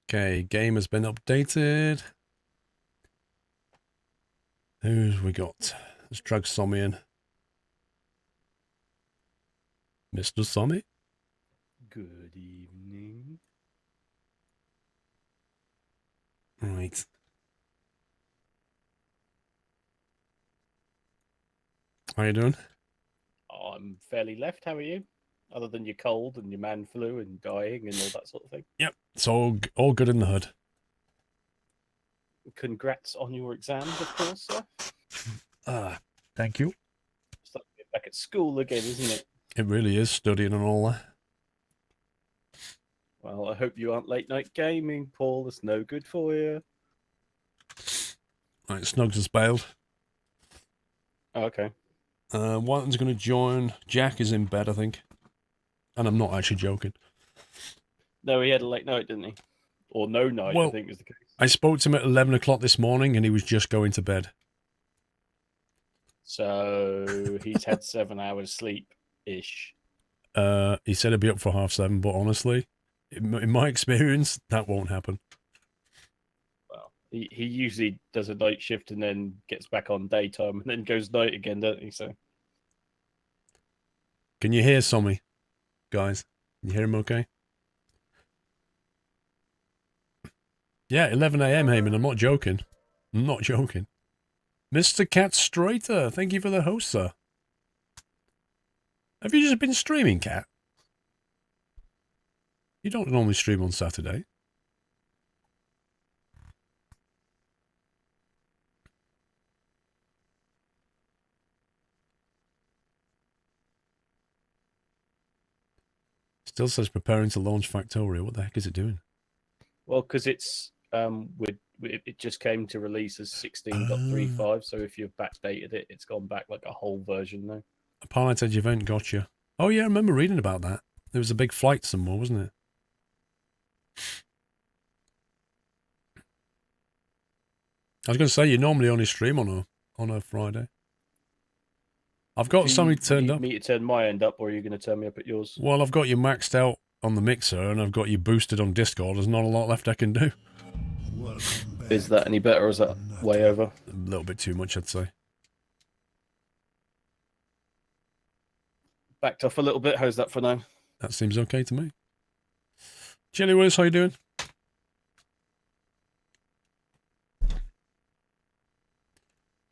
Okay, game has been updated. Who's we got? Let's drag Sommy in. Mr. Sommy? Good evening. Right. How you doing? I'm fairly left. How are you? Other than your cold and your man flu and dying and all that sort of thing. Yep, it's all good in the hood. Congrats on your exams, of course, sir. Thank you. It's like being back at school again, isn't it? It really is studying and all that. Well, I hope you aren't late night gaming, Paul. It's no good for you. Right, Snugs has bailed. Okay. Whiten's going to join. Jack is in bed, I think. And I'm not actually joking. No, he had a late night, didn't he? Or no night, I Well, think was the case. I spoke to him at 11 o'clock this morning and he was just going to bed. So he's had 7 hours sleep ish. He said he'd be up for 7:30, but honestly, in my experience, that won't happen. Well, he usually does a night shift and then gets back on daytime and then goes night again, don't he? So Can you hear Sommy, guys? Can you hear him okay? Yeah, 11 a.m., Heyman. I'm not joking. I'm not joking. Mr. Cat Strater, thank you for the host, sir. Have you just been streaming, Cat? You don't normally stream on Saturday. Still says preparing to launch Factorio. What the heck is it doing? well, because it's it just came to release as 16.35, so if you've backdated it, it's gone back like a whole version now. A Pilot Edge event, gotcha. Oh yeah, I remember reading about that. There was a big flight somewhere, wasn't it? I was going to say, you normally only stream on a Friday. I've got something Do you turned need up. me to turn my end up, or are you going to turn me up at yours? Well, I've got you maxed out on the mixer, and I've got you boosted on Discord. There's not a lot left I can do. Is that any better, or is that way over? A little bit too much, I'd say. Backed off a little bit. How's that for now? That seems okay to me. Chili Willis, how you doing?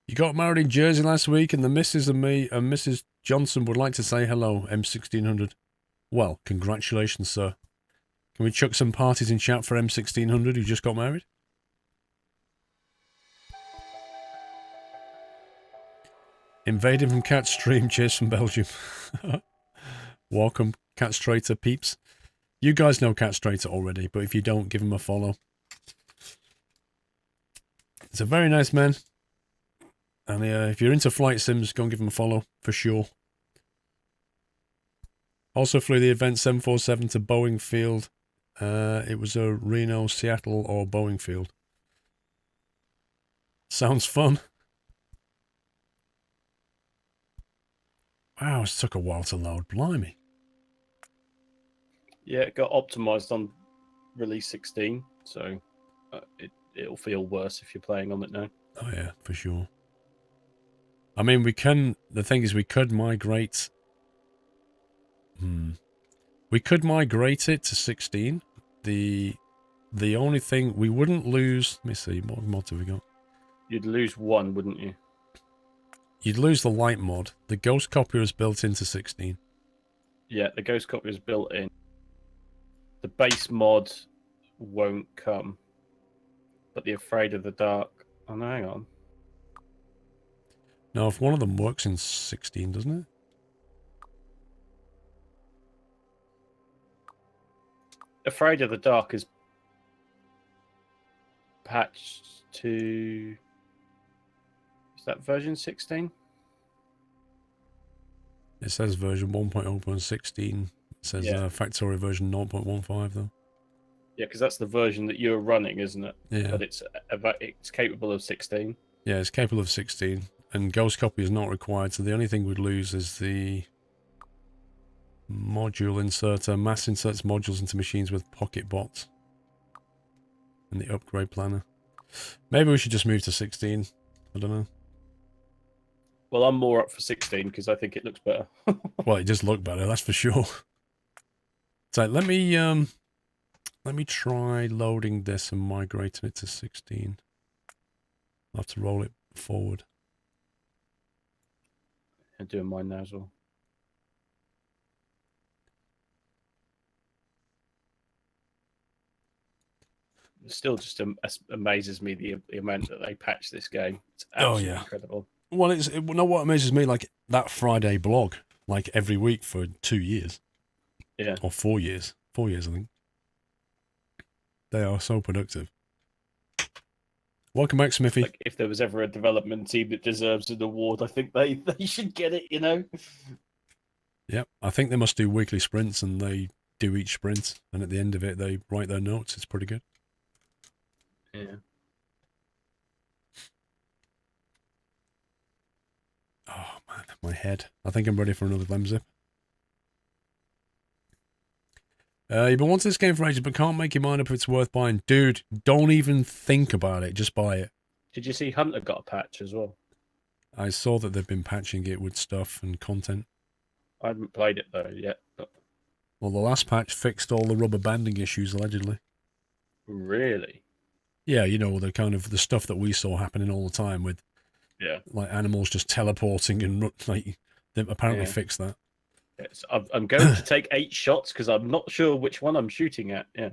You got married in Jersey last week, and the missus and me and Mrs. Johnson would like to say hello, M1600. Well, congratulations, sir. Can we chuck some parties in chat for M1600 who just got married? Invading from Cat Stream, cheers from Belgium. Welcome, Cat Strater peeps. You guys know Cat Strater already, but if you don't, give him a follow. He's a very nice man. And if you're into flight sims, go and give him a follow, for sure. Also flew the event 747 to Boeing Field. It was a Reno, Seattle, or Boeing Field. Sounds fun. Wow, it took a while to load. Blimey. Yeah, it got optimized on release 16, so it'll feel worse if you're playing on it now. Oh yeah, for sure. I mean, the thing is, we could migrate. We could migrate it to 16. The only thing, we wouldn't lose, let me see, what mods have we got? You'd lose one, wouldn't you? You'd lose the light mod. The ghost copier is built into 16. Yeah, the ghost copy is built in. The base mod won't come, but the Afraid of the Dark. Oh no, hang on. Now, if one of them works in 16, doesn't it? Afraid of the Dark is patched to. Is that version 16? It says version 1.0.16. It says Factorio version 0.15, though. Yeah, because that's the version that you're running, isn't it? Yeah. But it's capable of 16. Yeah, it's capable of 16. And ghost copy is not required, so the only thing we'd lose is the module inserter. Mass inserts modules into machines with pocket bots. in the upgrade planner. Maybe we should just move to 16. I don't know. Well, I'm more up for 16 because I think it looks better. Well, it does look better, that's for sure. So let me try loading this and migrating it to 16. I'll have to roll it forward. I'm doing mine now as well. It still just amazes me the amount that they patch this game. It's absolutely incredible. Well, you know what amazes me? Like that Friday blog, like every week for 2 years. Yeah. Or 4 years. 4 years, I think. They are so productive. Welcome back, Smithy. Like, if there was ever a development team that deserves an award, I think they should get it, you know? Yep. I think they must do weekly sprints, and they do each sprint, and at the end of it, they write their notes. It's pretty good. Yeah. Oh, man, my head. I think I'm ready for another Lemzip. You've been wanting this game for ages, but can't make your mind up if it's worth buying. Dude, don't even think about it. Just buy it. Did you see Hunter got a patch as well? I saw that they've been patching it with stuff and content. I haven't played it though yet. But... Well, the last patch fixed all the rubber banding issues, allegedly. Really? Yeah, you know, the kind of the stuff that we saw happening all the time with, like animals just teleporting and like they apparently fixed that. Yes, I'm going to take 8 shots because I'm not sure which one I'm shooting at. Yeah.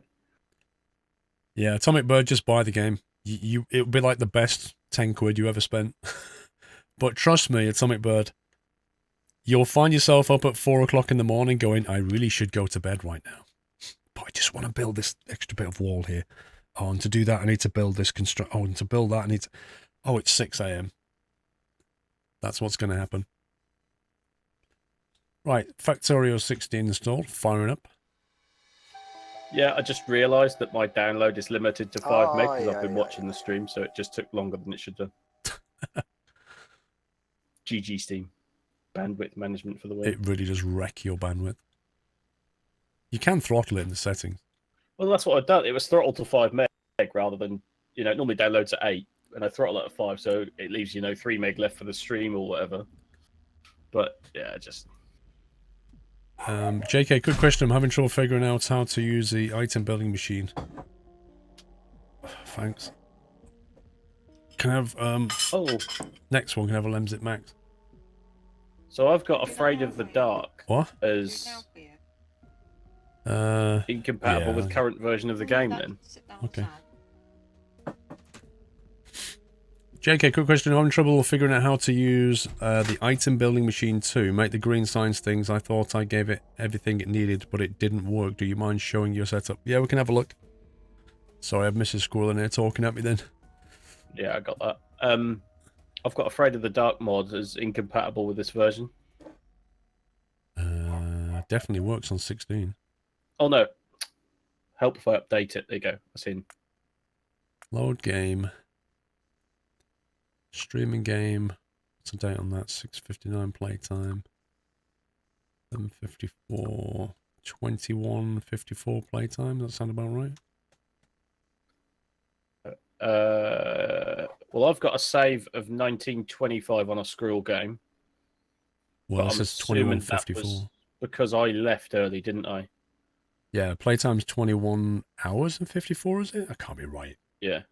Yeah, Atomic Bird, just buy the game. It would be like the best 10 quid you ever spent. But trust me, Atomic Bird, you'll find yourself up at 4 o'clock in the morning going, I really should go to bed right now. But I just want to build this extra bit of wall here. Oh, and to do that, I need to build this Oh, and to build that, I need to... Oh, it's 6 a.m. That's what's going to happen. Right, Factorio 16 installed. Firing up. Yeah, I just realised that my download is limited to 5 meg because I've been watching the stream, so it just took longer than it should have. GG Steam. Bandwidth management for the win. It really does wreck your bandwidth. You can throttle it in the settings. Well, that's what I've done. It was throttled to 5 meg rather than, you know, it normally downloads at 8, and I throttle it at 5, so it leaves, 3 meg left for the stream or whatever. But, yeah, just... JK, quick question. I'm having trouble figuring out how to use the item building machine. Thanks. Can I have, next one, can I have a Lemzip Max? So I've got Afraid of the Dark. What? As incompatible with current version of the game, then. Okay. JK, quick question. I'm having trouble figuring out how to use the item building machine to make the green signs things. I thought I gave it everything it needed, but it didn't work. Do you mind showing your setup? Yeah, we can have a look. Sorry, I have Mrs. Squirrel in here talking at me then. Yeah, I got that. I've got Afraid of the Dark mod as incompatible with this version. Definitely works on 16. Oh, no. Help if I update it. There you go. That's in. Load game. Streaming game. What's the date on that? 6:59 playtime. 7:54. 21:54 playtime. Does that sound about right? Well, I've got a save of 1925 on a Squirrel game. Well, this is 21:54. Because I left early, didn't I? Yeah, playtime's 21 hours and 54, is it? That can't be right. Yeah.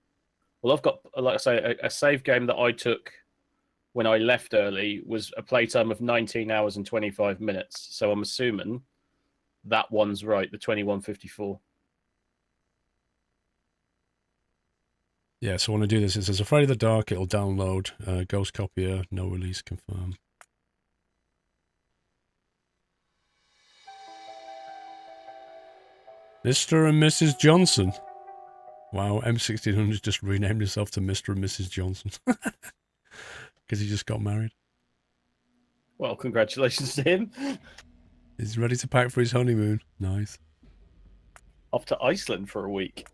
Well, I've got, like I say, a save game that I took when I left early was a playtime of 19 hours and 25 minutes. So I'm assuming that one's right, the 21:54. Yeah, so when I do this, it says Afraid of the Dark, it'll download, Ghost Copier, no release, confirm. Mr. and Mrs. Johnson. Wow, M1600 just renamed himself to Mr. and Mrs. Johnson. Because he just got married. Well, congratulations to him. He's ready to pack for his honeymoon. Nice. Off to Iceland for a week.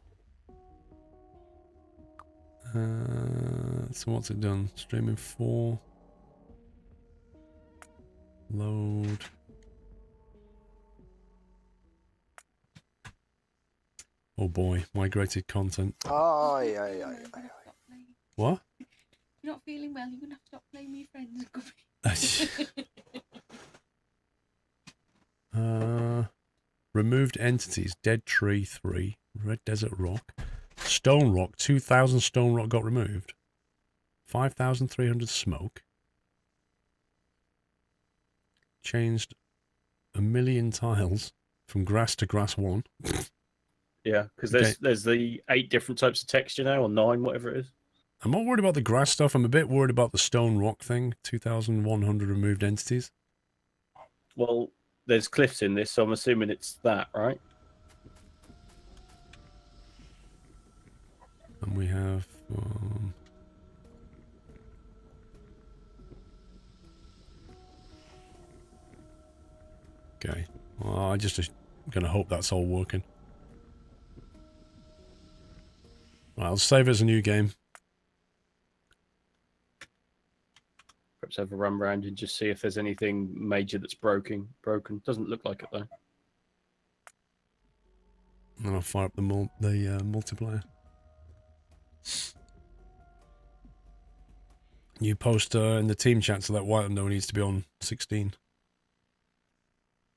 So what's it done? Streaming 4. Load. Oh boy, migrated content. Aye, aye, aye, aye. What? You're not feeling well, you're gonna have to stop playing with your friends. Removed entities. Dead Tree 3. Red Desert Rock. Stone Rock. 2,000 stone rock got removed. 5,300 smoke. Changed 1,000,000 tiles from grass to grass 1. Yeah, because Okay. there's the 8 different types of texture now, or 9, whatever it is. I'm not worried about the grass stuff. I'm a bit worried about the stone rock thing. 2,100 removed entities. Well, there's cliffs in this, so I'm assuming it's that, right? And we have... okay. Well, I just going to hope that's all working. Right, I'll save it as a new game. Perhaps have a run around and just see if there's anything major that's broken. Doesn't look like it, though. And I'll fire up the multiplayer. You post in the team chat to let Whiteland know he needs to be on 16.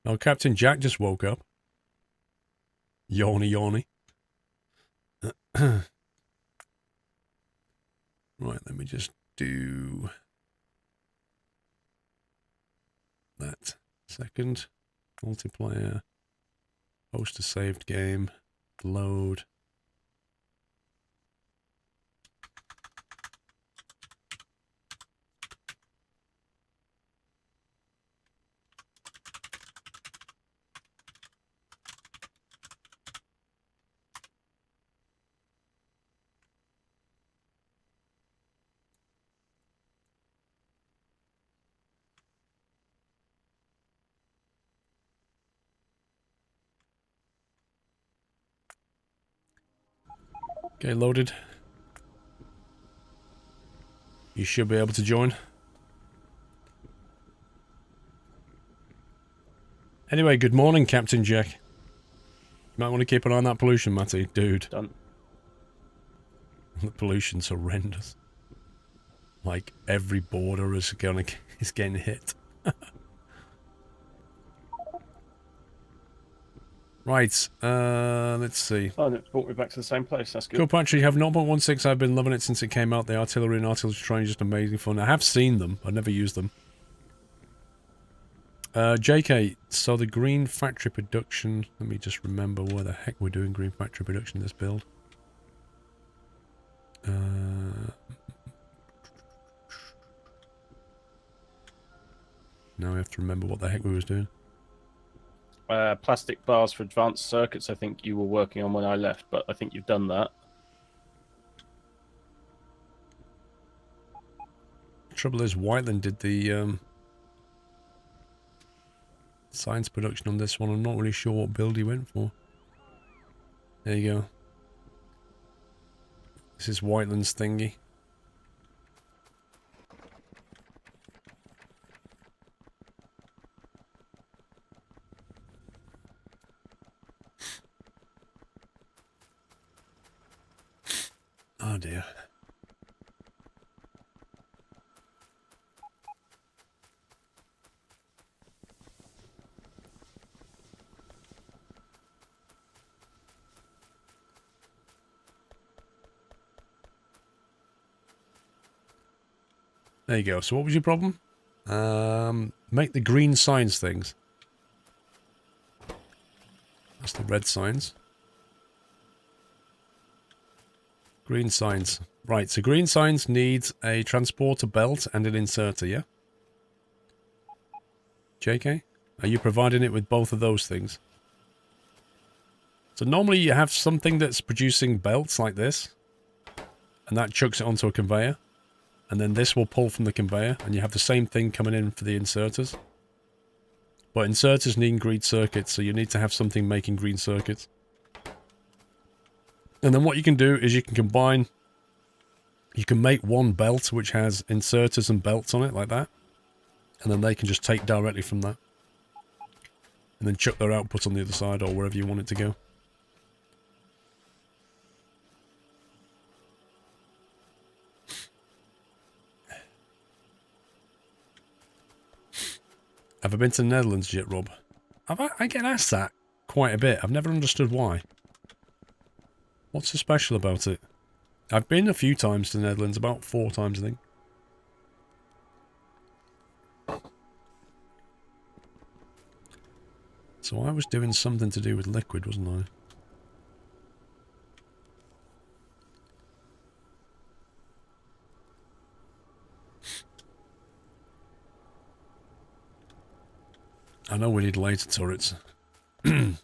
Oh, Captain Jack just woke up. Yawny, yawny. Right, let me just do that. Second, multiplayer, post a saved game, load. Okay, loaded. You should be able to join. Anyway, good morning, Captain Jack. You might want to keep an eye on that pollution, Matty. Dude. Done. The pollution's horrendous. Like, every border is getting hit. Right, let's see. Oh, and it's brought me back to the same place. That's good. Cool, Patrick, you have 0.16. I've been loving it since it came out. The artillery and artillery training is just amazing fun. I have seen them. I've never used them. JK, so the green factory production... Let me just remember where the heck we're doing green factory production in this build. Now we have to remember what the heck we was doing. Plastic bars for advanced circuits, I think you were working on when I left, but I think you've done that. The trouble is, Whiteland did the science production on this one. I'm not really sure what build he went for. There you go. This is Whiteland's thingy. Oh dear. There you go. So what was your problem? Make the green signs things. That's the red signs. Green signs. Right, so green signs needs a transporter belt and an inserter, yeah? JK? Are you providing it with both of those things? So normally you have something that's producing belts like this, and that chucks it onto a conveyor, and then this will pull from the conveyor, and you have the same thing coming in for the inserters. But inserters need green circuits, so you need to have something making green circuits. And then what you can do is you can combine... You can make one belt which has inserters and belts on it, like that. And then they can just take directly from that. And then chuck their output on the other side, or wherever you want it to go. Have I been to the Netherlands yet, Rob? I get asked that quite a bit. I've never understood why. What's so special about it? I've been a few times to the Netherlands, about 4 times, I think. So I was doing something to do with liquid, wasn't I? I know we need laser turrets. I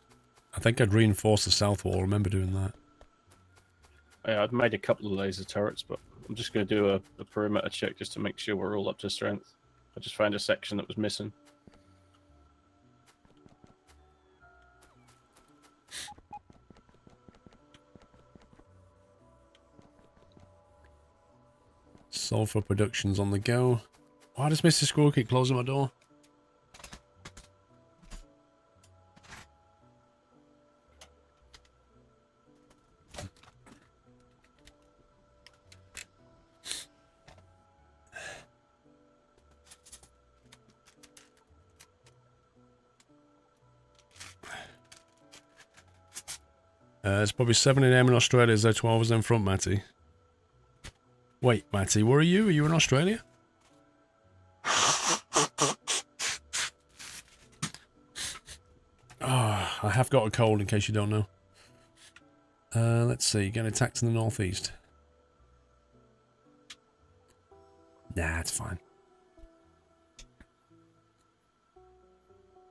think I'd reinforce the south wall. I remember doing that. Yeah, I've made a couple of laser turrets, but I'm just going to do a perimeter check just to make sure we're all up to strength. I just found a section that was missing. Sulfur production's on the go. Why does Mr. Squirrel keep closing my door? It's probably 7 AM in Australia, so 12 is in front, Matty. Wait, Matty, where are you? Are you in Australia? Ah, I have got a cold, in case you don't know. Let's see, get attacked in the northeast. Nah, it's fine.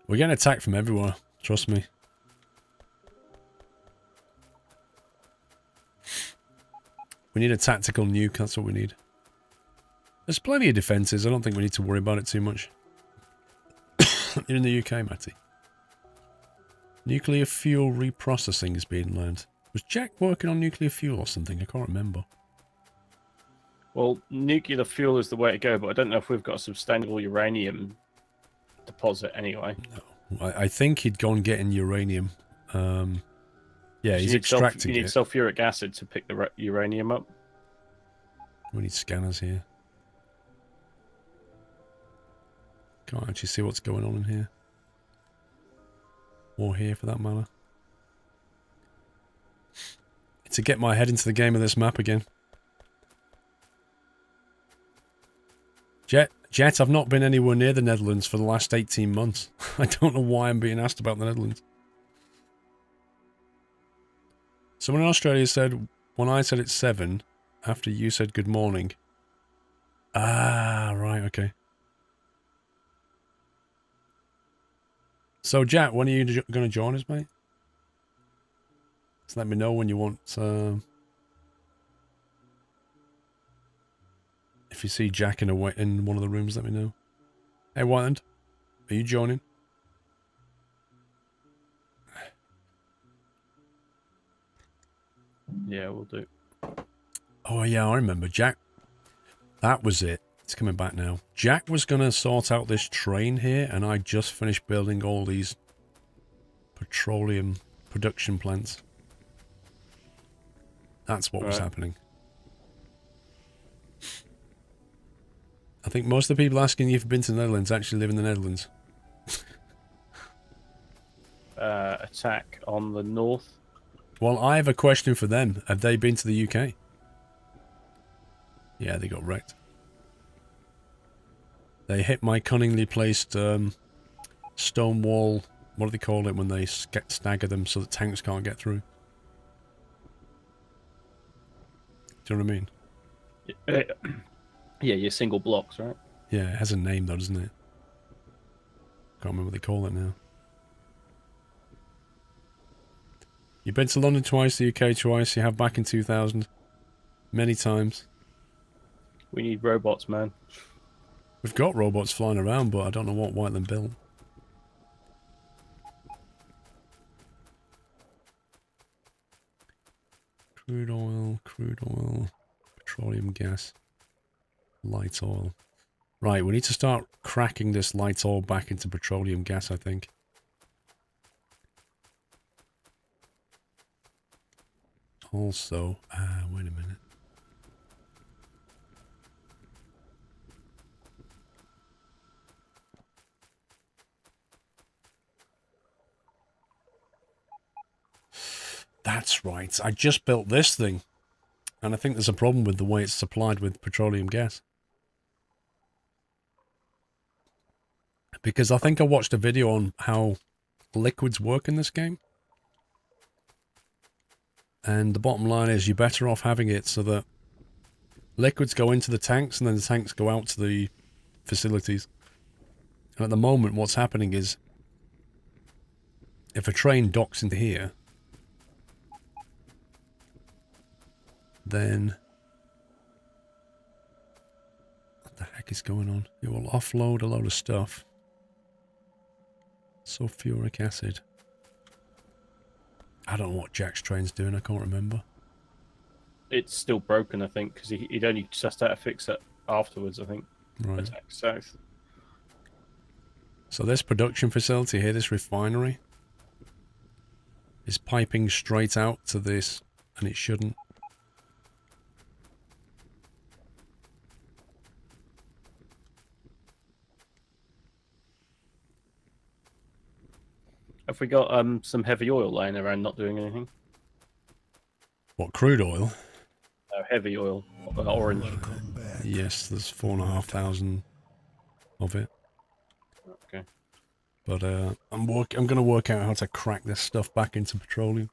We're getting attacked from everywhere, trust me. We need a tactical nuke, that's what we need. There's plenty of defences, I don't think we need to worry about it too much. You're in the UK, Matty. Nuclear fuel reprocessing is being learned. Was Jack working on nuclear fuel or something? I can't remember. Well, nuclear fuel is the way to go, but I don't know if we've got a sustainable uranium deposit anyway. No. I think he'd gone getting uranium. Yeah, he's extracting it. You need sulfuric acid to pick the uranium up. We need scanners here. Can't actually see what's going on in here. Or here, for that matter. To get my head into the game of this map again. Jet, I've not been anywhere near the Netherlands for the last 18 months. I don't know why I'm being asked about the Netherlands. Someone in Australia said, when I said it's 7, after you said good morning. Ah, right, okay. So, Jack, when are you going to join us, mate? Just let me know when you want. If you see Jack in one of the rooms, let me know. Hey, Wyland, are you joining? Yeah, we'll do. Oh, yeah, I remember. Jack. That was it. It's coming back now. Jack was going to sort out this train here, and I just finished building all these petroleum production plants. That's what was happening. I think most of the people asking you if you've been to the Netherlands actually live in the Netherlands. Attack on the north. Well, I have a question for them. Have they been to the UK? Yeah, they got wrecked. They hit my cunningly placed stone wall. What do they call it when they stagger them so that tanks can't get through? Do you know what I mean? Yeah, your single blocks, right? Yeah, it has a name though, doesn't it? Can't remember what they call it now. You've been to London twice, the UK twice, you have back in 2000. Many times. We need robots, man. We've got robots flying around, but I don't know what Whiteland built. Crude oil, petroleum gas, light oil. Right, we need to start cracking this light oil back into petroleum gas, I think. Also, wait a minute. That's right. I just built this thing. And I think there's a problem with the way it's supplied with petroleum gas. Because I think I watched a video on how liquids work in this game. And the bottom line is you're better off having it so that liquids go into the tanks and then the tanks go out to the facilities. And at the moment what's happening is if a train docks into here, then what the heck is going on? It will offload a load of stuff. Sulfuric acid. I don't know what Jack's train's doing, I can't remember. It's still broken, I think, because he'd only just had to fix it afterwards, I think. Right. Attack south. So this production facility here, this refinery, is piping straight out to this, and it shouldn't. Have we got some heavy oil laying around not doing anything? What, crude oil? No, heavy oil, orange. Yes, there's 4,500 of it. Okay. But I'm going to work out how to crack this stuff back into petroleum.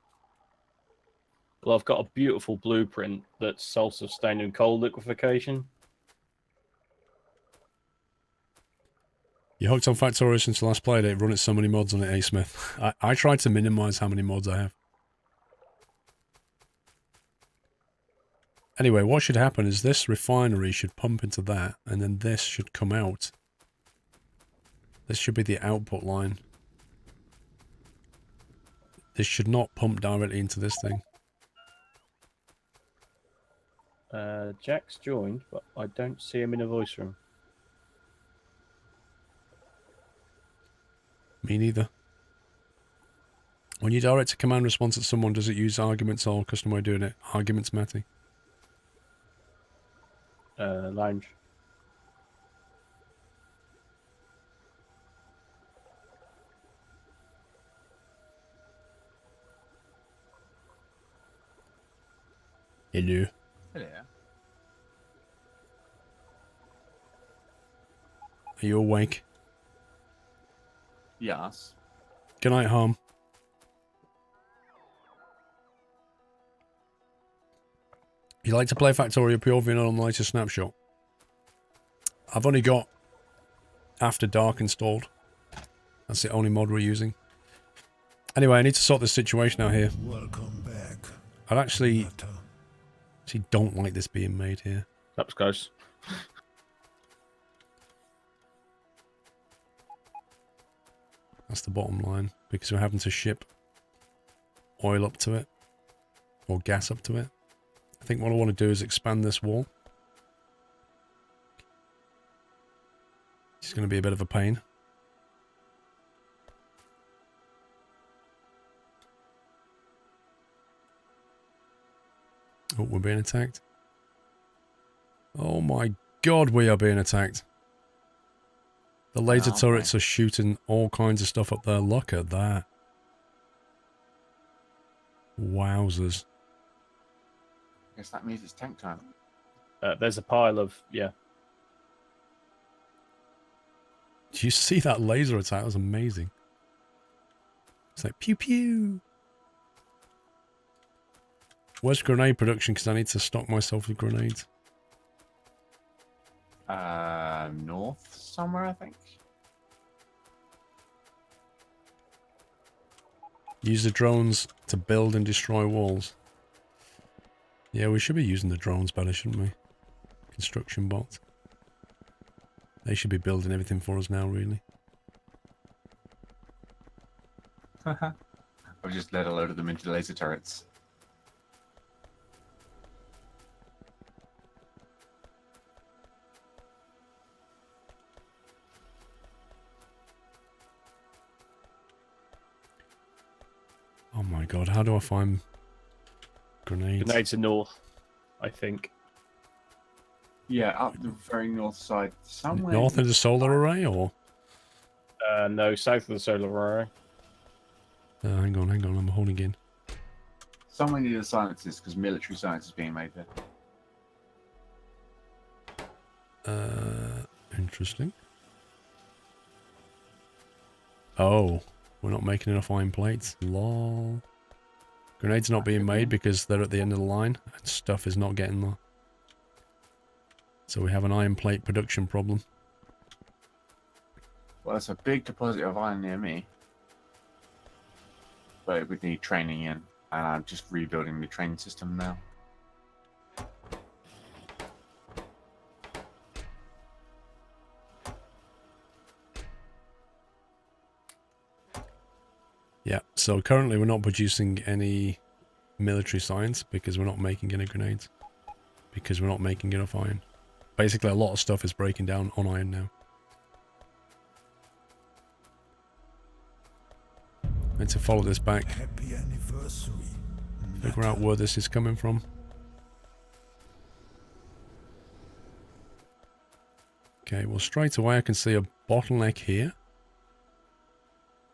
Well, I've got a beautiful blueprint that's self-sustaining coal liquefaction. You hooked on Factorio since last played it, run it so many mods on it, A. Smith. I tried to minimize how many mods I have. Anyway, what should happen is this refinery should pump into that, and then this should come out. This should be the output line. This should not pump directly into this thing. Jack's joined, but I don't see him in a voice room. Me neither. When you direct a command response at someone, does it use arguments or custom way of doing it? Arguments, Matty. Lounge. Hello. Hello. Are you awake? Yes. Good night, Harm. You like to play Factorio POV on the latest snapshot? I've only got After Dark installed. That's the only mod we're using. Anyway, I need to sort this situation out here. Welcome back. I actually don't like this being made here. That was close. That's the bottom line, because we're having to ship oil up to it, or gas up to it. I think what I want to do is expand this wall. It's going to be a bit of a pain. Oh, we're being attacked. Oh my god, we are being attacked. The laser turrets are shooting all kinds of stuff up there. Look at that. Wowzers. I guess that means it's tank time. There's a pile of, yeah. Did you see that laser attack? That was amazing. It's like pew pew. Where's grenade production? Because I need to stock myself with grenades. North somewhere, I think. Use the drones to build and destroy walls. Yeah, we should be using the drones better, shouldn't we? Construction bots. They should be building everything for us now, really. I've just led a load of them into laser turrets. Oh my god, how do I find grenades? Grenades are north, I think. Yeah, up the very north side. Somewhere. North of the solar array, or? No, south of the solar array. Hang on, I'm holding in. So many of the sciences, because military science is being made there. Interesting. Oh, we're not making enough iron plates. Lol. Grenades not being made because they're at the end of the line and stuff is not getting there. So we have an iron plate production problem. Well, it's a big deposit of iron near me. But it would need training in. And I'm just rebuilding the training system now. Yeah, so currently we're not producing any military science because we're not making any grenades. Because we're not making enough iron. Basically, a lot of stuff is breaking down on iron now. Need to follow this back. Happy anniversary. Figure out where this is coming from. Okay, well straight away I can see a bottleneck here.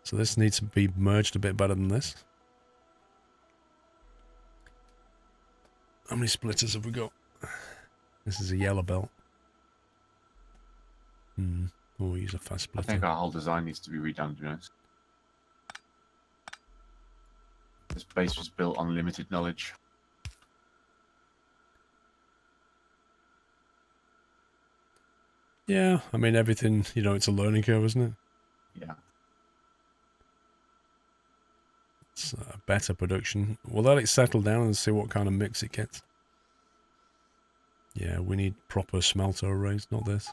So this needs to be merged a bit better than this. How many splitters have we got? This is a yellow belt. We'll use a fast I splitter. think our whole design needs to be redone, to be honest. This base was built on limited knowledge. Yeah, I mean everything, you know, it's a learning curve, isn't it? Yeah. It's better production. We'll let it settle down and see what kind of mix it gets. Yeah, we need proper smelter arrays, not this.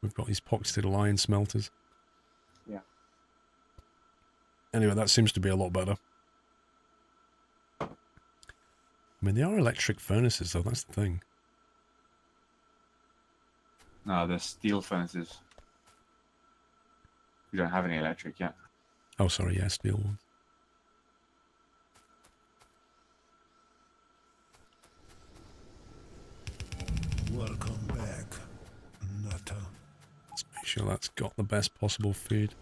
We've got these pocketed iron smelters. Yeah. Anyway, that seems to be a lot better. I mean, they are electric furnaces, though, that's the thing. No, they're steel furnaces. We don't have any electric yet. Oh, sorry, yeah, steel ones. Welcome back, Nutter. Let's make sure that's got the best possible feed.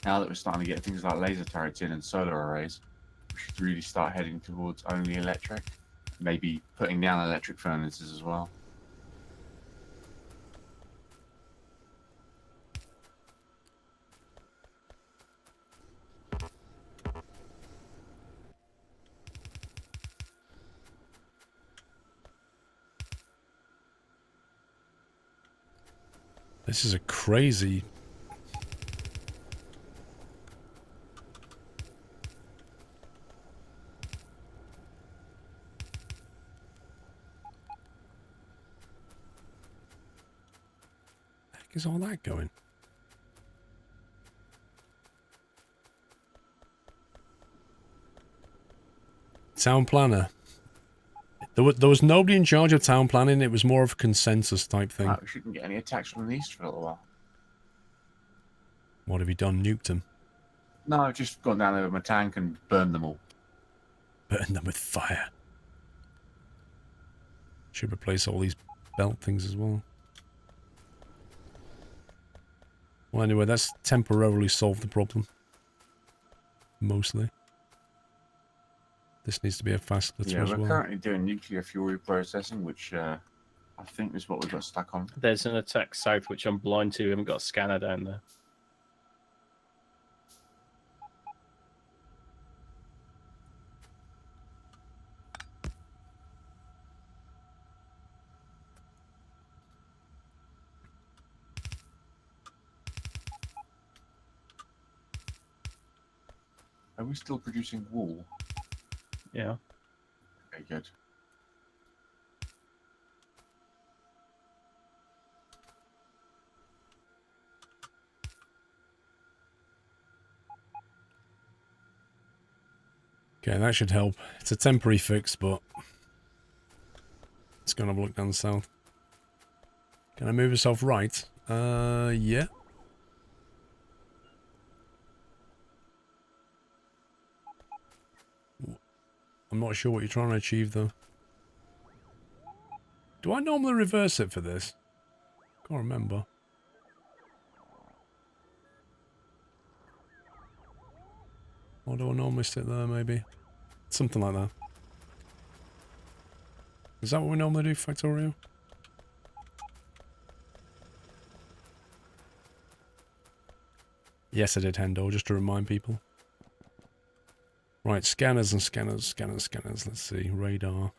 Now that we're starting to get things like laser turrets in and solar arrays, we should really start heading towards only electric. Maybe putting down electric furnaces as well. This is a crazy... The heck is all that going? Town planner. There was nobody in charge of town planning. It was more of a consensus type thing. Right, we shouldn't get any attacks from the east for a little while. What have you done? Nuked them? No, I've just gone down there with my tank and burned them all. Burn them with fire. Should replace all these belt things as well. Well, anyway, that's temporarily solved the problem. Mostly. This needs to be a fast splitter Yeah, as we're well. currently doing nuclear fuel reprocessing, which I think is what we got stuck on. There's an attack south, which I'm blind to. We haven't got a scanner down there. Are we still producing wool? Yeah. Okay, good. Okay, that should help. It's a temporary fix, but it's gonna have a look down the south. Can I move myself right? Yeah. I'm not sure what you're trying to achieve, though. Do I normally reverse it for this? Can't remember. Or do I normally sit there, maybe? Something like that. Is that what we normally do, Factorio? Yes, I did, Hendo, just to remind people. Right, scanners and scanners, scanners, scanners. Let's see, radar.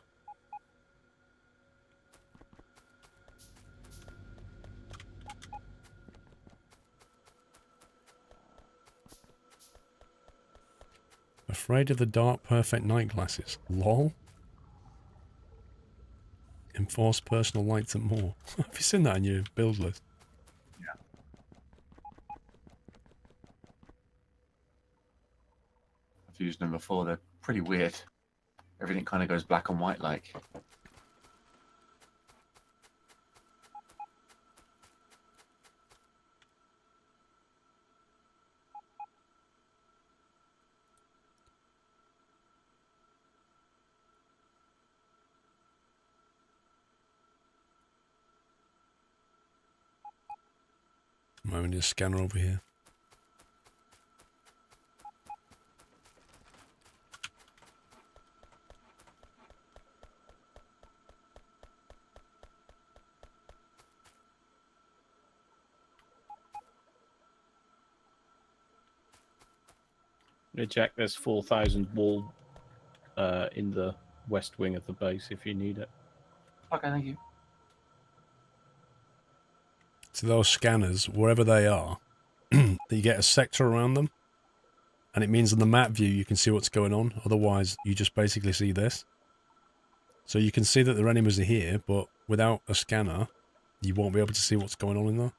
Afraid of the dark, perfect night glasses. LOL. Enforce personal lights and more. Have you seen that on your build list? I've used them before. They're pretty weird. Everything kind of goes black and white like. I'm having a scanner over here. Jack, there's 4,000 wall in the west wing of the base if you need it. Okay, thank you. So those scanners, wherever they are, you get a sector around them. And it means in the map view you can see what's going on. Otherwise, you just basically see this. So you can see that their enemies are here, but without a scanner, you won't be able to see what's going on in there.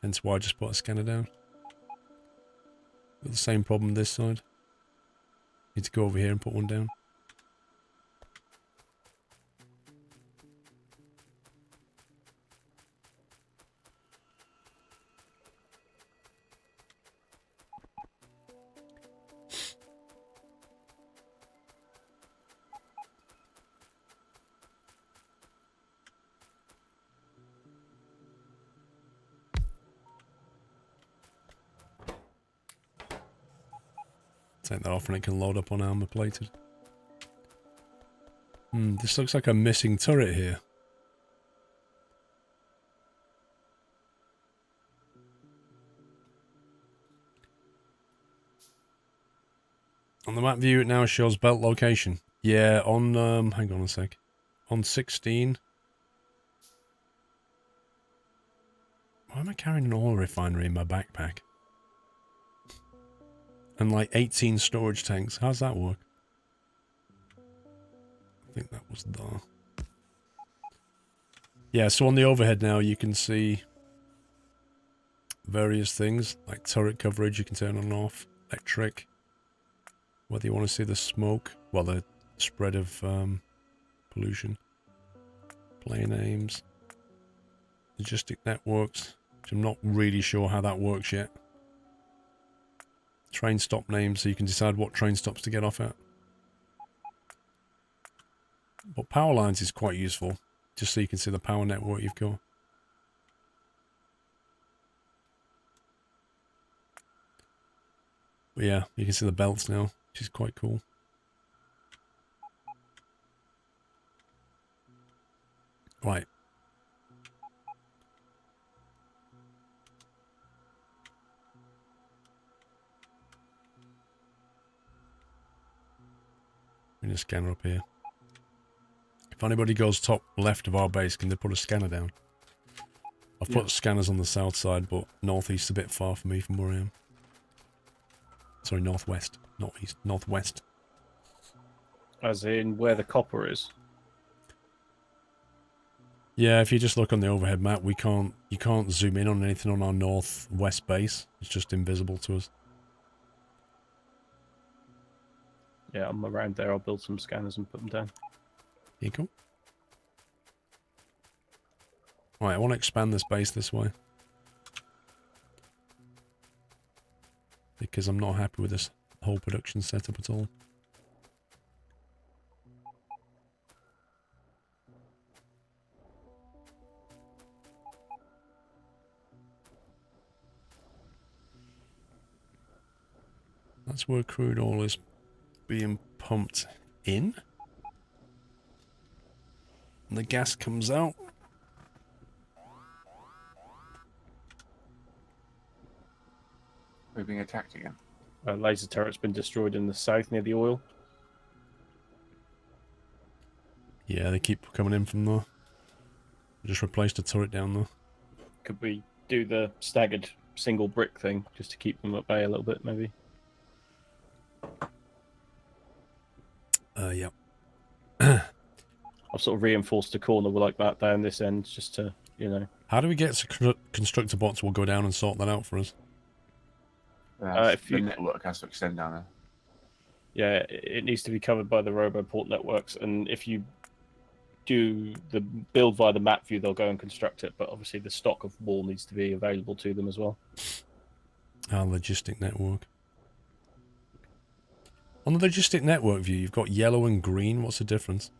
Hence why I just put a scanner down. Got the same problem this side. Need to go over here and put one down. Take that off and it can load up on armor plated. This looks like a missing turret here. On the map view it now shows belt location. Yeah, on hang on a sec. On 16. Why am I carrying an oil refinery in my backpack? And like 18 storage tanks. How's that work? I think that was there. Yeah, so on the overhead now you can see various things. Like turret coverage you can turn on and off. Electric. Whether you want to see the smoke. Well, the spread of pollution. Plane aims. Logistic networks. Which I'm not really sure how that works yet. Train stop names so you can decide what train stops to get off at. But power lines is quite useful, just so you can see the power network you've got. But yeah, you can see the belts now, which is quite cool. Right. We need a scanner up here. If anybody goes top left of our base, can they put a scanner down? I've put scanners on the south side, but northeast a bit far for me from where I am. Sorry, northwest, not east, northwest. As in where the copper is. Yeah, if you just look on the overhead map, you can't zoom in on anything on our northwest base. It's just invisible to us. Yeah, I'm around there. I'll build some scanners and put them down. Here you go. Right, I want to expand this base this way. Because I'm not happy with this whole production setup at all. That's where crude oil is being pumped in. And the gas comes out. We're being attacked again. A laser turret's been destroyed in the south near the oil. Yeah, they keep coming in from there. Just replaced a turret down there. Could we do the staggered single brick thing just to keep them at bay a little bit, maybe? Yeah. I've sort of reinforced a corner like that down this end just to, you know. How do we get constructor bots will go down and sort that out for us? If The you- network has to extend down there. Yeah, it needs to be covered by the RoboPort networks, and if you do the build via the map view, they'll go and construct it, but obviously the stock of wall needs to be available to them as well. Our logistic network. On the logistic network view, you've got yellow and green. What's the difference?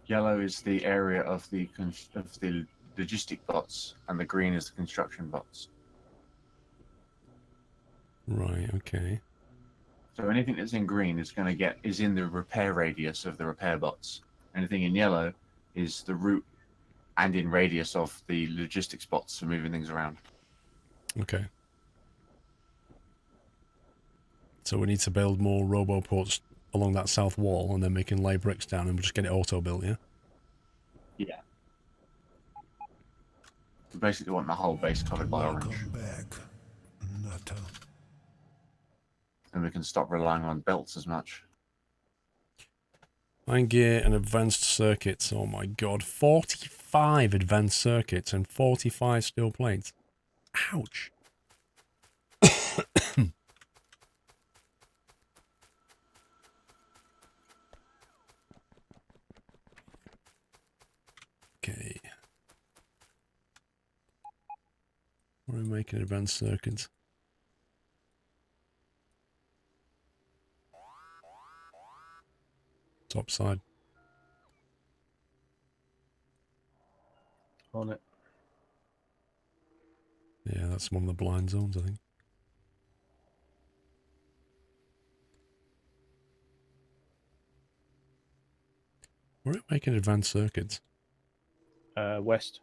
Yellow is the area of the logistic bots, and the green is the construction bots. Right, okay. So anything that's in green is in the repair radius of the repair bots. Anything in yellow is the route and in radius of the logistics bots for moving things around. Okay. So we need to build more roboports along that south wall, and then we can lay bricks down and we'll just get it auto-built, yeah? Yeah. We basically want the whole base covered by orange. Welcome back, Nutter. And we can stop relying on belts as much. Line gear and advanced circuits. Oh my god. 45 advanced circuits and 45 steel plates. Ouch. Okay. What are we making advanced circuits? Top side. On it. Yeah, that's one of the blind zones, I think. We're making advanced circuits. West.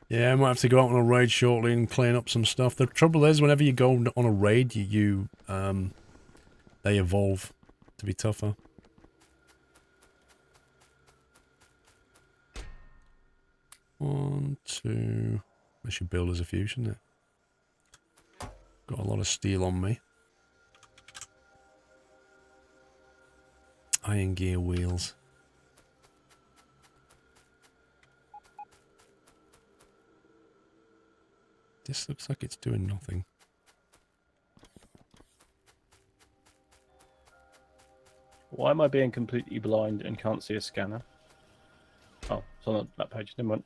Yeah, I might have to go out on a raid shortly and clean up some stuff. The trouble is, whenever you go on a raid, they evolve to be tougher. One, two. I should build as a few, shouldn't it? Got a lot of steel on me. Iron gear wheels. This looks like it's doing nothing. Why am I being completely blind and can't see a scanner? Oh, it's on that page. Never mind.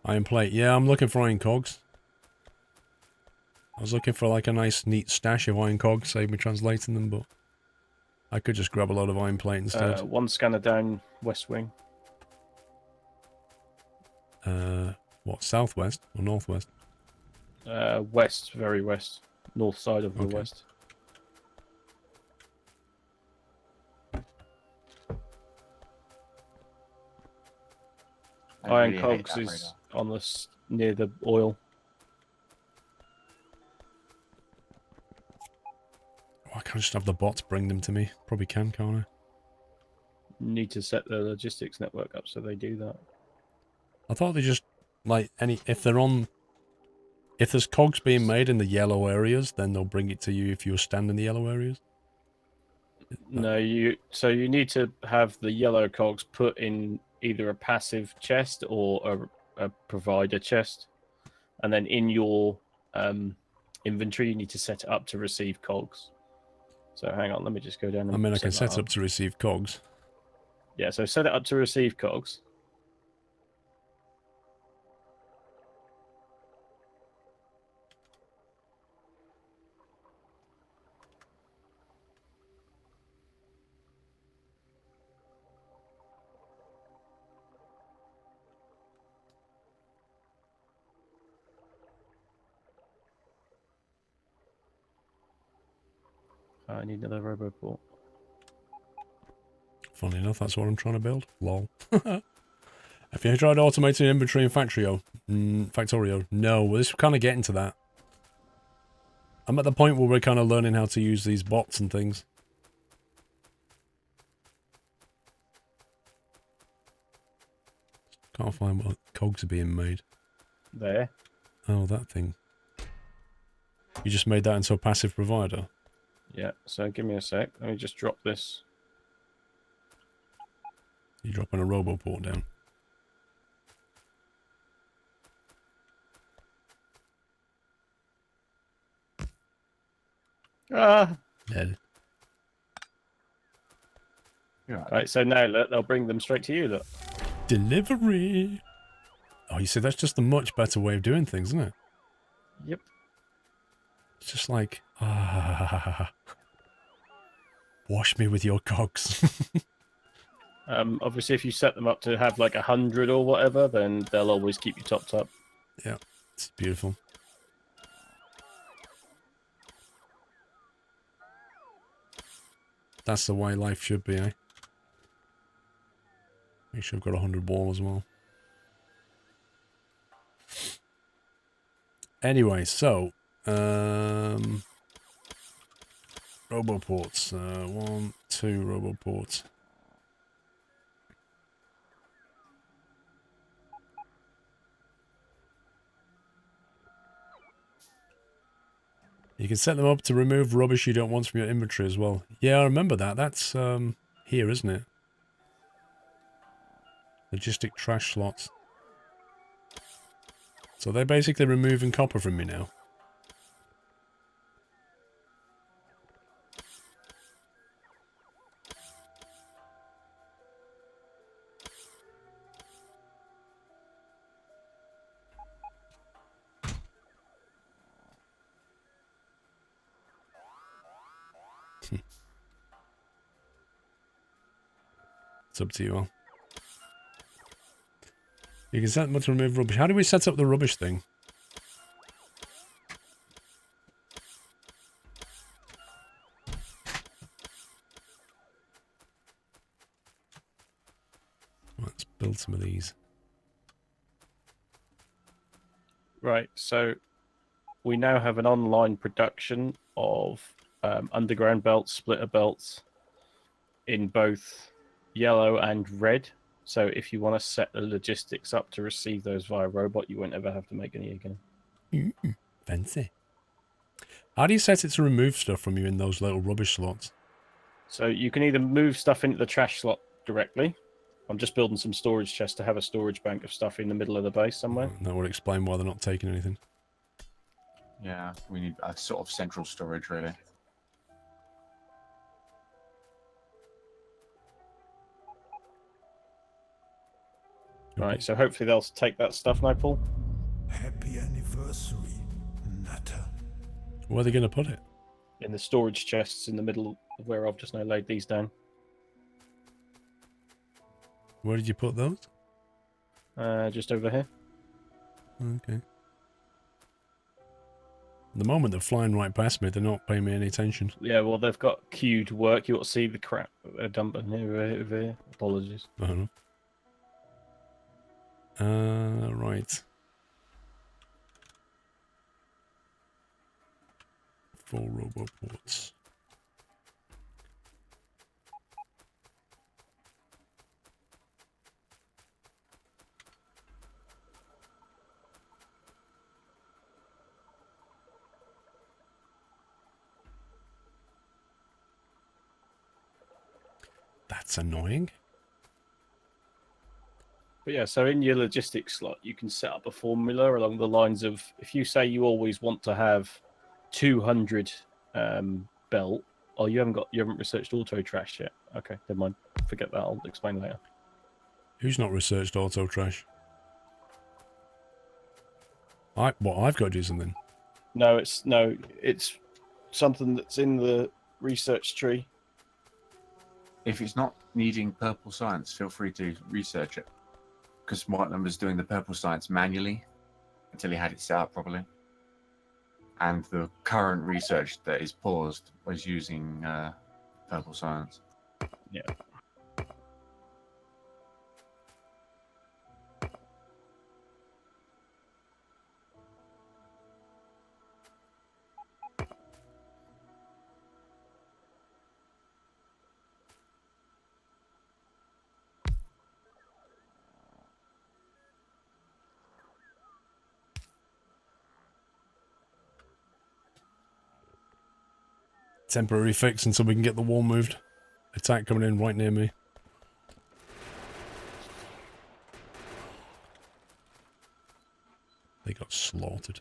Iron plate. Yeah, I'm looking for iron cogs. I was looking for like a nice neat stash of iron cogs, save me translating them, but I could just grab a load of iron plate instead. One scanner down west wing. What, southwest or northwest? West, very west. North side of the Okay. west. I Iron really hate cogs that is radar. on near the oil. Oh, I can't just have the bots bring them to me. Probably can, can't I? Need to set the logistics network up so they do that. I thought they just, like, if there's cogs being made in the yellow areas, then they'll bring it to you if you stand in the yellow areas. No, you need to have the yellow cogs put in either a passive chest or a provider chest, and then in your inventory you need to set it up to receive cogs. So hang on, let me just go down. And I mean, I can that set it up to receive cogs. Yeah, so set it up to receive cogs, I need another roboport. Funny enough, that's what I'm trying to build. Lol. Have you tried automating inventory in Factorio? No, we're just kind of getting to that. I'm at the point where we're kind of learning how to use these bots and things. Can't find what cogs are being made. There. Oh, that thing. You just made that into a passive provider? Yeah, so give me a sec. Let me just drop this. You're dropping a roboport down. Ah! Dead. Yeah. Right, so now look, they'll bring them straight to you, look. Delivery! Oh, you see, that's just a much better way of doing things, isn't it? Yep. It's just like, wash me with your cogs. Obviously, if you set them up to have like 100 or whatever, then they'll always keep you topped up. Yeah, it's beautiful. That's the way life should be, eh? Make sure I've got 100 wall as well. Anyway, so, roboports. 1, 2 roboports. You can set them up to remove rubbish you don't want from your inventory as well. Yeah, I remember that. That's here, isn't it? Logistic trash slots. So they're basically removing copper from me now. It's up to you all. You can set them up to remove rubbish. How do we set up the rubbish thing? Let's build some of these. Right, so we now have an online production of underground belts, splitter belts in both yellow and red. So if you want to set the logistics up to receive those via robot, you won't ever have to make any again. Fancy. How do you set it to remove stuff from you in those little rubbish slots? So you can either move stuff into the trash slot directly. I'm just building some storage chests to have a storage bank of stuff in the middle of the base somewhere. That would explain why they're not taking anything. Yeah, we need a sort of central storage, really. Right, so hopefully they'll take that stuff now, Paul. Happy anniversary, Nutter. Where are they going to put it? In the storage chests in the middle of where I've just now laid these down. Where did you put those? Just over here. Okay. At the moment they're flying right past me. They're not paying me any attention. Yeah, well, they've got queued work. You ought to see the crap they're dumping over here. Apologies. I don't know. Right. 4 roboports. That's annoying. But yeah, so in your logistics slot, you can set up a formula along the lines of, if you say you always want to have 200 belt, or you haven't researched auto trash yet. Okay, never mind. Forget that. I'll explain later. Who's not researched auto trash? I've got to do something. No, it's something that's in the research tree. If it's not needing purple science, feel free to research it. Because Whiteland was doing the purple science manually until he had it set up properly. and the current research that is paused was using purple science. Yeah. Temporary fix until we can get the wall moved. Attack coming in right near me. They got slaughtered.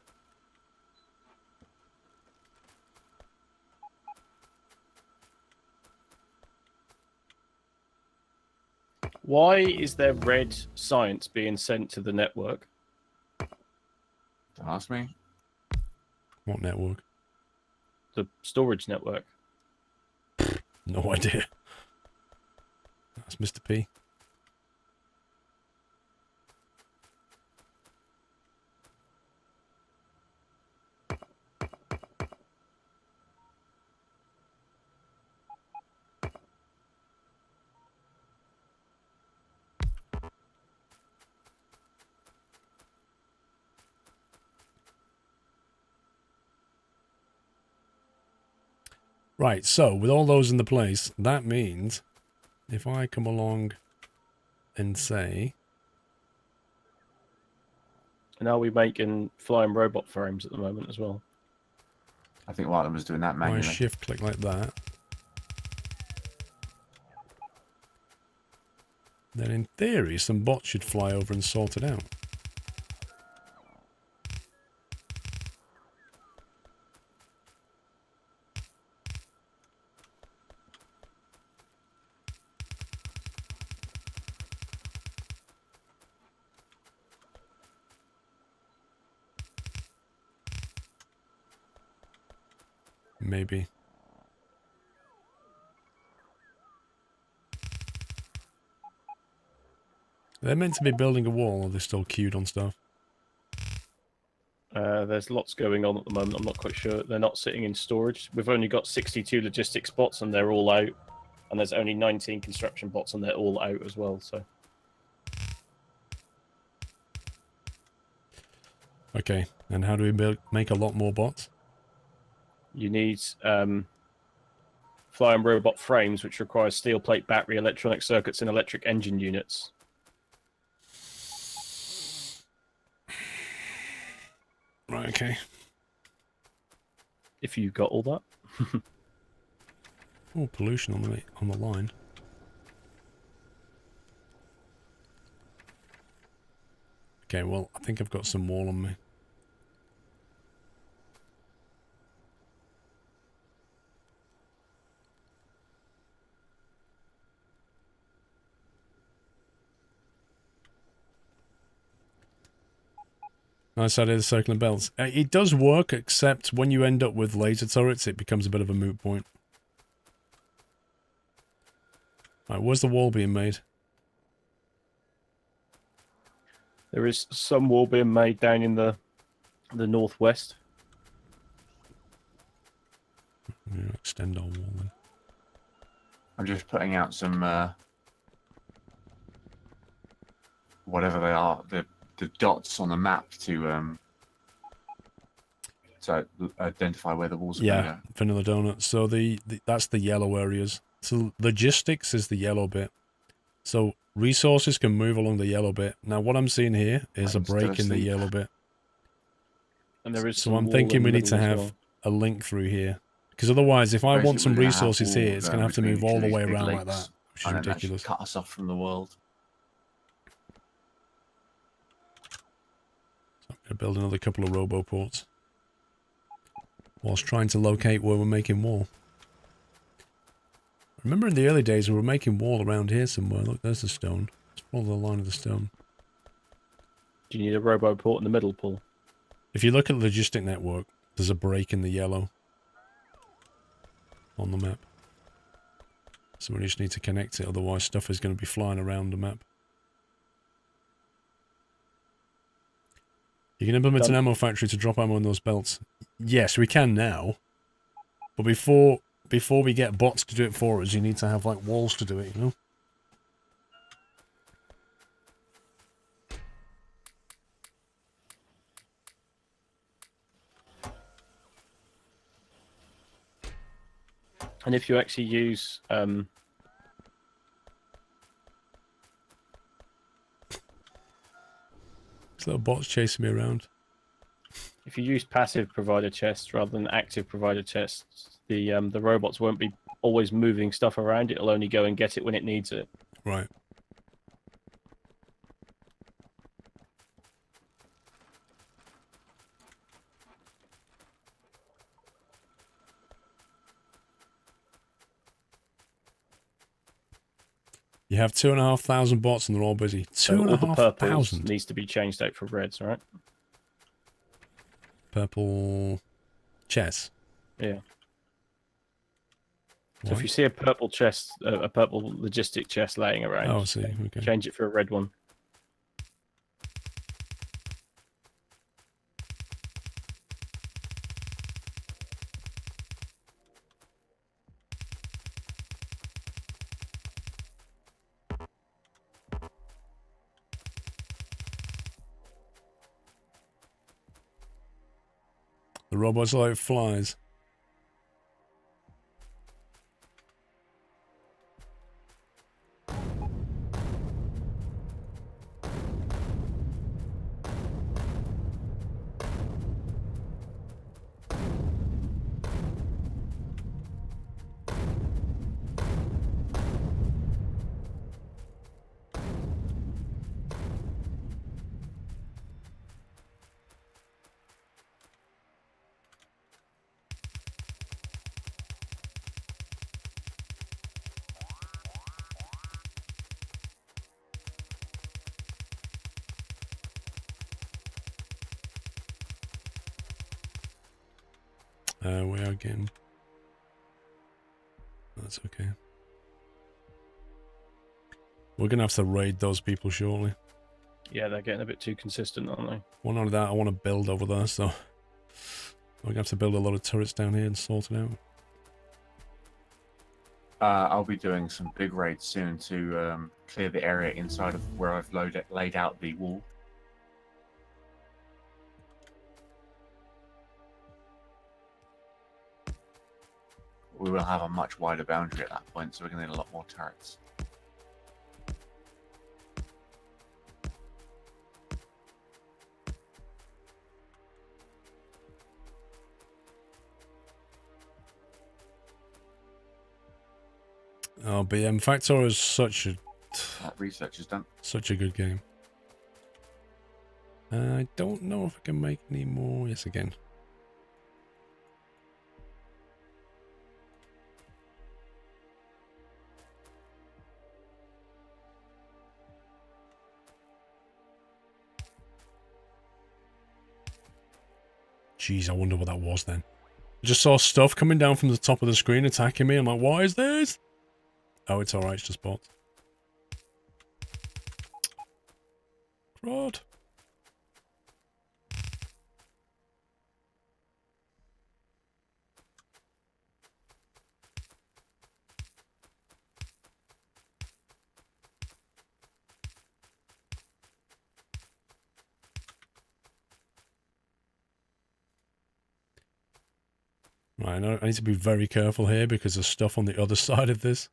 Why is there red science being sent to the network? Don't ask me. What network? The storage network. No idea. That's Mr. P. Right, so with all those in the place, that means if I come along and say... And are we making flying robot frames at the moment as well? I think Whiteland was doing that I manually. shift click like that, then in theory some bots should fly over and sort it out. Maybe. They're meant to be building a wall, or they're still queued on stuff. There's lots going on at the moment. I'm not quite sure. They're not sitting in storage. We've only got 62 logistics bots, and they're all out. And there's only 19 construction bots, and they're all out as well. So. Okay, and how do we make a lot more bots? You need flying robot frames, which require steel plate battery, electronic circuits, and electric engine units. Right, okay. If you got all that. Oh, pollution on the line. Okay, well, I think I've got some wall on me. Nice idea, the circling belts. It does work, except when you end up with laser turrets, it becomes a bit of a moot point. Alright, where's the wall being made? There is some wall being made down in the northwest. I'm going to extend our wall then. I'm just putting out some whatever they are, the dots on the map to identify where the walls are going to go. Vanilla donut. So that's the yellow areas. So logistics is the yellow bit. So resources can move along the yellow bit. Now what I'm seeing here is a I'm still break in the asleep. yellow bit. And there is So some I'm wall thinking in we the need to middle as have well. a link through here. Because otherwise, if I want Basically, some we're gonna have resources here, walls it's going to have to between move each all of the these way big around like lakes, that, which is and then that should ridiculous. cut us off from the world. So I'm going to build another couple of roboports. Whilst trying to locate where we're making wall. Remember in the early days we were making wall around here somewhere. Look, there's the stone. Let's follow the line of the stone. Do you need a roboport in the middle, Paul? If you look at the logistic network, there's a break in the yellow on the map. So we just need to connect it, otherwise stuff is going to be flying around the map. You can implement Done. an ammo factory to drop ammo in those belts. Yes, we can now. But before we get bots to do it for us, you need to have like walls to do it, you know? And if you actually use These little bots chasing me around. if you use passive provider chests rather than active provider chests, the robots won't be always moving stuff around. It'll only go and get it when it needs it. Right. You have 2,500 bots and they're all busy. So all the purples 2,500 needs to be changed out for reds, right? purple chess. Yeah. So What? if you see a purple chest, a purple logistic chest laying around, Oh, I see. Okay. change it for a red one. The robots are like flies. We are getting... That's okay. We're going to have to raid those people shortly. Yeah, they're getting a bit too consistent, aren't they? One out of that, I want to build over there, so... We're going to have to build a lot of turrets down here and sort it out. I'll be doing some big raids soon to clear the area inside of where I've laid out the wall. We will have a much wider boundary at that point, so we're going to need a lot more turrets. Oh, but yeah, Factorio is such a... That research is done. Such a good game. I don't know if I can make any more. Yes, again. Jeez, I wonder what that was then. I just saw stuff coming down from the top of the screen attacking me. I'm like, what is this? Oh, it's alright, it's just bots. Crud. Right, I need to be very careful here because there's stuff on the other side of this.